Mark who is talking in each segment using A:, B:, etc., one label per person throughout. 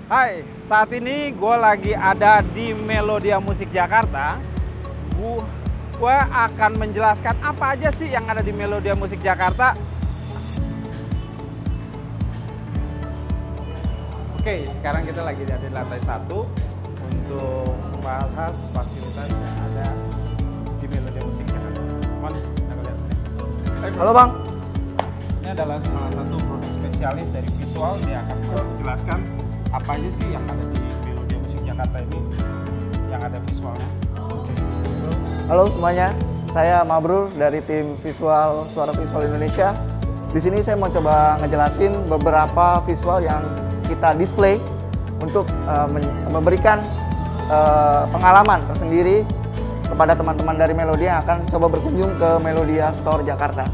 A: Hai, saat ini gue lagi ada di Melodia Musik Jakarta. Gue akan menjelaskan apa aja sih yang ada di Melodia Musik Jakarta. Oke, sekarang kita lagi di lantai 1 untuk membahas fasilitas yang ada di Melodia Musik Jakarta. Teman, kita lihat sini.
B: Halo Bang.
A: Ini adalah salah satu produk spesialis dari visual. Dia akan menjelaskan apa aja sih yang ada di Melodia Musik Jakarta ini, yang ada visualnya.
B: Halo semuanya, saya Mabrur dari tim visual Suara Visual Indonesia. Di sini saya mau coba ngejelasin beberapa visual yang kita display untuk memberikan pengalaman tersendiri kepada teman-teman dari Melodia yang akan coba berkunjung ke Melodia Store Jakarta.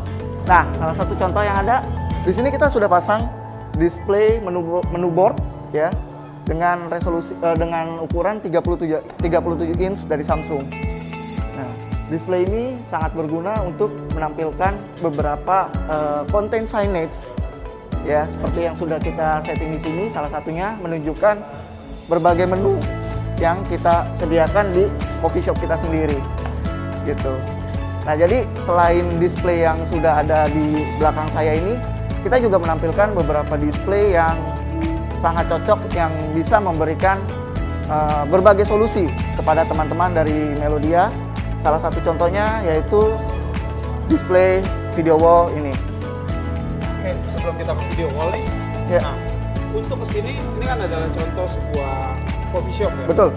B: Nah, salah satu contoh yang ada di sini kita sudah pasang display menu board ya dengan resolusi dengan ukuran 37 inch dari Samsung. Nah, display ini sangat berguna untuk menampilkan beberapa konten signage ya, seperti yang sudah kita setting di sini. Salah satunya menunjukkan berbagai menu yang kita sediakan di coffee shop kita sendiri gitu. Nah, jadi selain display yang sudah ada di belakang saya ini, kita juga menampilkan beberapa display yang sangat cocok yang bisa memberikan berbagai solusi kepada teman-teman dari Melodia. Salah satu contohnya yaitu display video wall ini.
A: Oke, sebelum kita ke video wall nih, nah, untuk kesini ini kan adalah contoh sebuah coffee shop ya.
B: Betul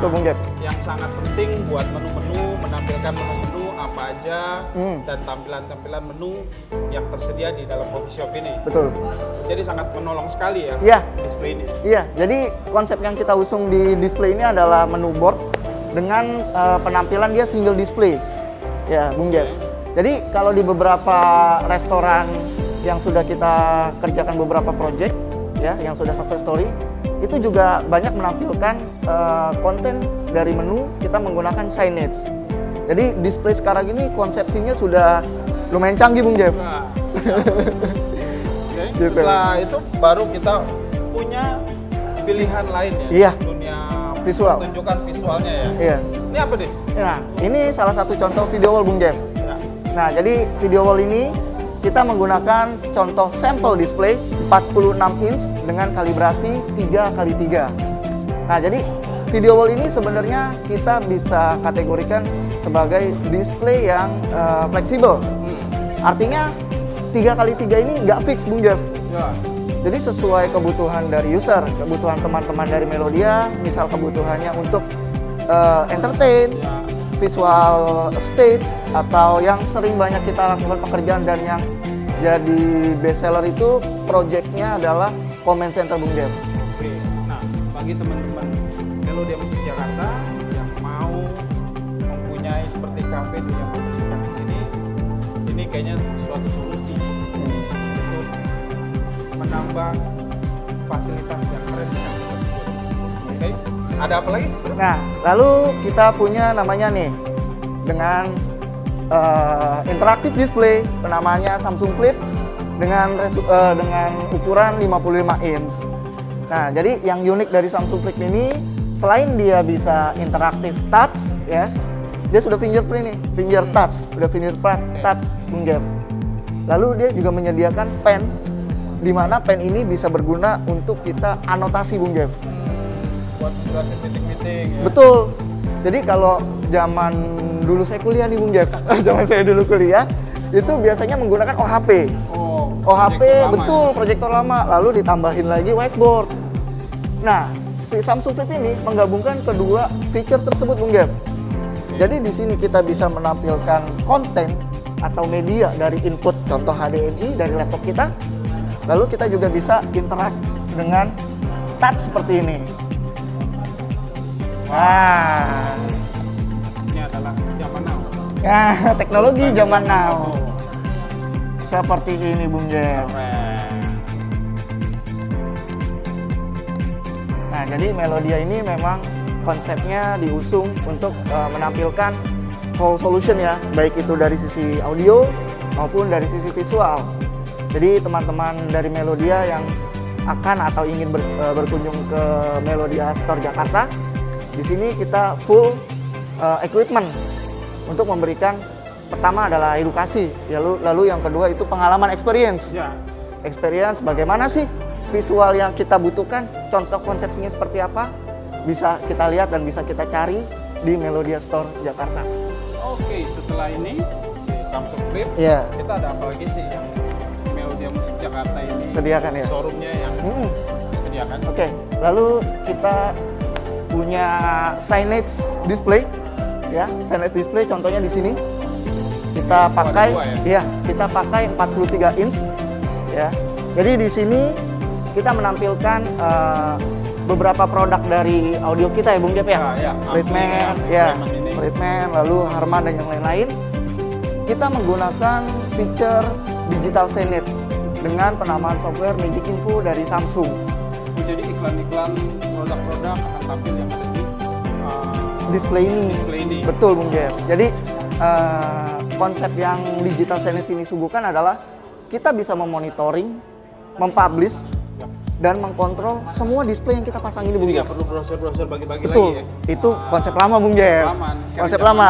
B: Bung Gep.
A: Yang sangat penting buat menu-menu, menampilkan menu-menu apa aja dan tampilan-tampilan menu yang tersedia di dalam coffee shop ini.
B: Betul.
A: Jadi sangat menolong sekali ya.
B: Iya.
A: Display ini.
B: Iya. Jadi konsep yang kita usung di display ini adalah menu board dengan penampilan dia single display. Ya, Bung Gep. Jadi kalau di beberapa restoran yang sudah kita kerjakan beberapa project ya, yang sudah success story, itu juga banyak menampilkan konten dari menu kita menggunakan signage. Jadi display sekarang ini konsepsinya sudah lumayan canggih Bung Jeff.
A: Nah, gitu. Setelah itu baru kita punya pilihan lain ya.
B: Iya.
A: Dunia
B: visual.
A: Tunjukkan visualnya ya.
B: Iya.
A: Ini apa nih?
B: Nah, ini salah satu contoh video wall Bung Jeff.
A: Ya.
B: Nah, jadi video wall ini kita menggunakan contoh sampel display 46 inch dengan kalibrasi 3x3. Nah, jadi video wall ini sebenarnya kita bisa kategorikan sebagai display yang fleksibel. Artinya 3x3 ini nggak fix Bung Jeff.
A: Ya.
B: Jadi sesuai kebutuhan dari user, kebutuhan teman-teman dari Melodia, misal kebutuhannya untuk entertain,
A: Ya.
B: visual stage, atau yang sering banyak kita lakukan pekerjaan dan yang jadi best seller itu projectnya adalah comment center Bung Jeff.
A: Oke. Nah, bagi teman-teman Melodia Musik Jakarta yang mau mempunyai seperti kafe yang berkesukaan di sini, ini kayaknya suatu solusi untuk menambah fasilitas yang keren di kafe tersebut. Oke. Ada apa lagi?
B: Nah, lalu kita punya namanya nih dengan interaktif display, namanya Samsung Flip dengan ukuran 55 inch. Nah, jadi yang unik dari Samsung Flip ini, selain dia bisa interaktif touch ya, dia sudah fingerprint nih, finger touch, Bung Jeff. Lalu dia juga menyediakan pen, di mana pen ini bisa berguna untuk kita anotasi Bung Jeff.
A: Buat menjelasin meeting-meeting ya.
B: Betul. Jadi kalau zaman dulu saya kuliah nih Bung Jeff, zaman saya dulu kuliah, itu biasanya menggunakan OHP. OHP betul, proyektor lama, lalu ditambahin lagi whiteboard. Nah, si Samsung Flip ini menggabungkan kedua feature tersebut Bung Jeff. Jadi di sini kita bisa menampilkan konten atau media dari input contoh HDMI dari laptop kita. Lalu kita juga bisa interact dengan touch seperti ini. Wah,
A: Ini adalah zaman now.
B: ya teknologi zaman now. Seperti ini Bung Jeff. Nah, jadi Melodia ini memang konsepnya diusung untuk menampilkan whole solution ya, baik itu dari sisi audio maupun dari sisi visual. Jadi teman-teman dari Melodia yang akan atau ingin berkunjung ke Melodia Store Jakarta, di sini kita full equipment untuk memberikan, pertama adalah edukasi, lalu yang kedua itu pengalaman experience.
A: Ya.
B: Experience bagaimana sih visual yang kita butuhkan, contoh konsepsinya seperti apa, bisa kita lihat dan bisa kita cari di Melodia Store Jakarta.
A: Oke, setelah ini si Samsung Flip,
B: Iya.
A: kita ada apa lagi sih yang Melodia Musik Jakarta ini
B: Sediakan ya.
A: showroomnya yang disediakan?
B: Oke, lalu kita punya signage display, ya, signage display contohnya di sini. Kita pakai, ya, kita pakai 43 inch, ya. Jadi di sini kita menampilkan beberapa produk dari audio kita ya, Bung Jeff ya. Friedman, ya, Friedman, lalu Harman dan yang lain-lain. Kita menggunakan feature digital signage dengan penamaan software Magic Info dari Samsung.
A: Jadi iklan-iklan produk-produk akan tampil yang ada di
B: display ini. Betul, Bung Jeff. Jadi konsep yang digital signage ini suguhkan adalah kita bisa memonitoring, mempublish, dan mengkontrol semua display yang kita pasang ini, Bung
A: Jeff.
B: Jeff.
A: Nggak perlu browser-browser bagi-bagi
B: Betul.
A: lagi ya?
B: Itu konsep lama, Bung Jeff. Konsep lama.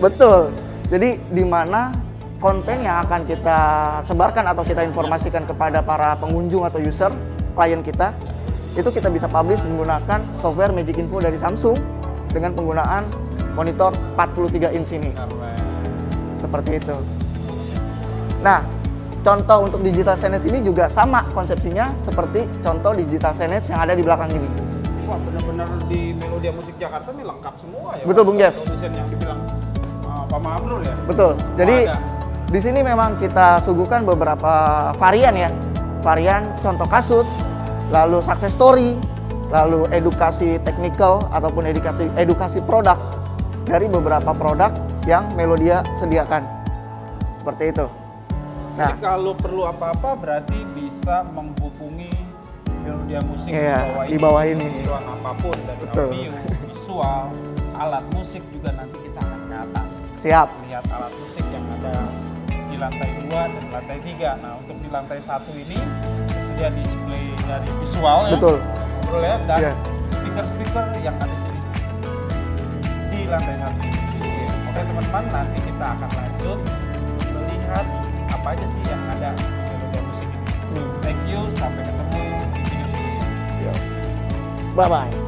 B: Betul. Jadi di mana konten yang akan kita sebarkan atau kita informasikan kepada para pengunjung atau user, klien kita, itu kita bisa publish menggunakan software Magic Info dari Samsung dengan penggunaan monitor 43 inch ini. Seperti itu. Nah, contoh untuk digital signage ini juga sama konsepsinya seperti contoh digital signage yang ada di belakang ini.
A: Wah, benar-benar di Melodia Musik Jakarta ini lengkap semua ya.
B: Betul, Bung Jeff.
A: Desain yang dibilang Pak Mabrur ya.
B: Betul. Jadi di sini memang kita suguhkan beberapa varian ya. Varian contoh kasus, lalu success story, lalu edukasi technical ataupun edukasi produk dari beberapa produk yang Melodia sediakan. Seperti itu. Nah,
A: jadi kalau perlu apa-apa berarti bisa menghubungi Melodia Musik
B: di bawah ini.
A: Visual apapun dari audio, visual, alat musik juga nanti kita akan ke atas.
B: Siap.
A: Lihat alat musik yang ada di lantai 2 dan lantai 3. Nah, untuk di lantai 1 ini tersedia display dari visual ya.
B: Betul.
A: Ya, dan speaker-speaker yang ada di lantai 1. Oke teman-teman, nanti kita akan lanjut melihat apa aja sih yang ada di Melodia Musik ini. Thank you, sampai ketemu di video berikutnya.
B: Bye-bye.